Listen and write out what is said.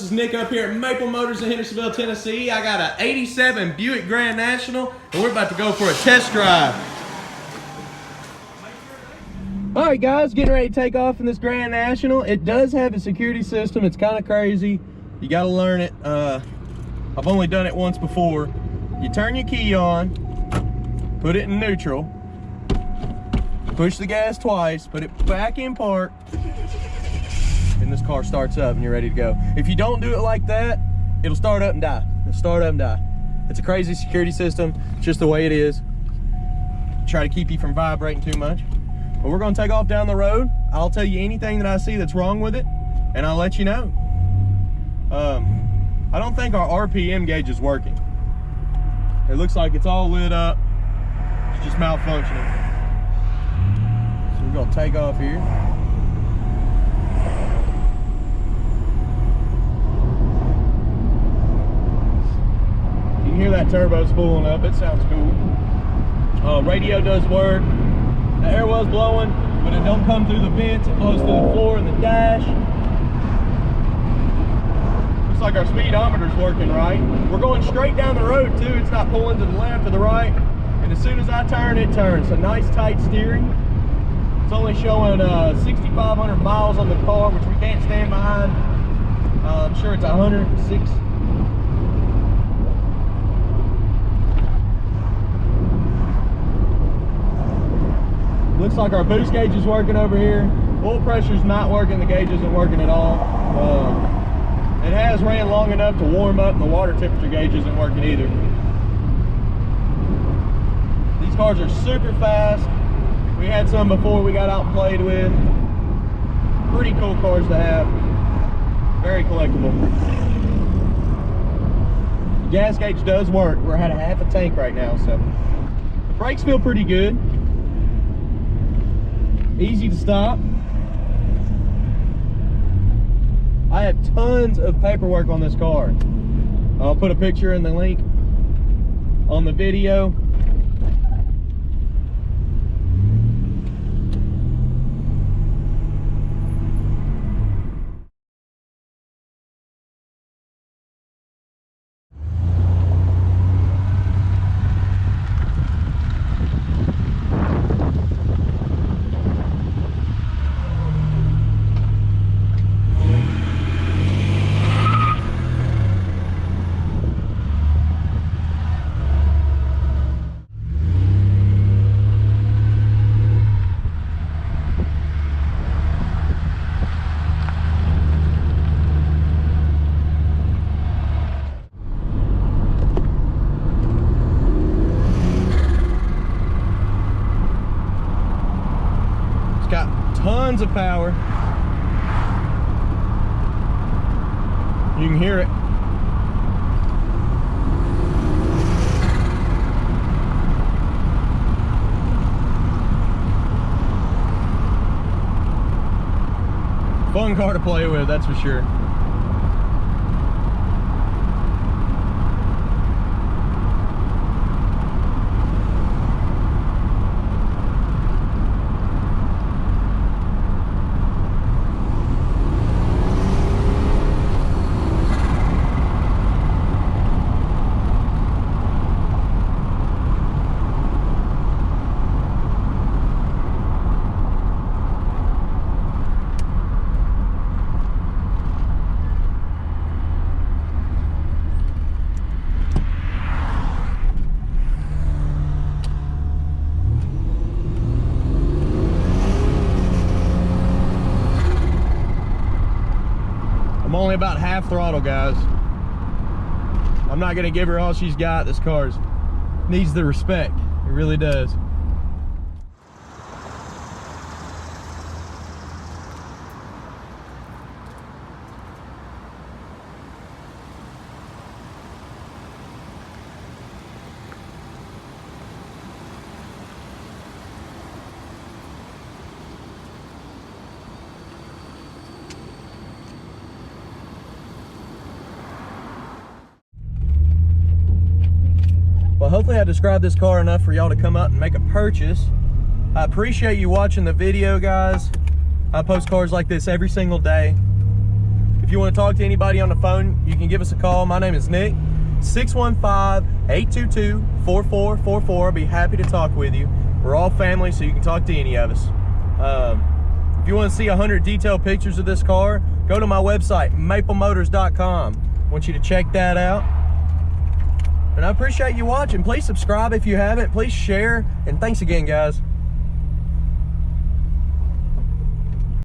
is Nick up here at Maple Motors in Hendersonville, Tennessee. I got an 87 Buick Grand National, and we're about to go for a test drive. All right, guys, getting ready to take off in this Grand National. It does have a security system. It's kind of crazy. You got to learn it. I've only done it once before. You turn your key on, put it in neutral, push the gas twice, put it back in park, and this car starts up and you're ready to go. If you don't do it like that, it'll start up and die. It'll start up and die. It's a crazy security system. It's just the way it is. Try to keep you from vibrating too much. But we're gonna take off down the road. I'll tell you anything that I see that's wrong with it, and I'll let you know. I don't think our RPM gauge is working. It looks like it's all lit up. It's just malfunctioning. So we're gonna take off here. You can hear that turbo spooling up. It sounds cool. Radio does work. The air was blowing, but it don't come through the vents. It blows through the floor and the dash. Looks like our speedometer's working right. We're going straight down the road too. It's not pulling to the left or the right. And as soon as I turn, it turns. So nice tight steering. It's only showing 6,500 miles on the car, which we can't stand behind. I'm sure it's 106. Looks like our boost gauge is working over here. Oil pressure's not working. The gauge isn't working at all. It has ran long enough to warm up, and the water temperature gauge isn't working either. These cars are super fast. We had some before we got out and played with. Pretty cool cars to have. Very collectible. The gas gauge does work. We're at half a tank right now, so the brakes feel pretty good. Easy to stop. I have tons of paperwork on this car. I'll put a picture in the link on the video. Tons of power. You can hear it. Fun car to play with, that's for sure. I'm only about half throttle, guys. I'm not gonna give her all she's got. This car needs the respect. It really does. Well, hopefully I described this car enough for y'all to come up and make a purchase. I appreciate you watching the video, guys. I post cars like this every single day. If you want to talk to anybody on the phone, you can give us a call. My name is Nick, 615-822-4444. I'll be happy to talk with you. We're all family, so you can talk to any of us. If you want to see 100 detailed pictures of this car, go to my website, maplemotors.com. I want you to check that out. And I appreciate you watching. Please subscribe if you haven't. Please share. And thanks again, guys.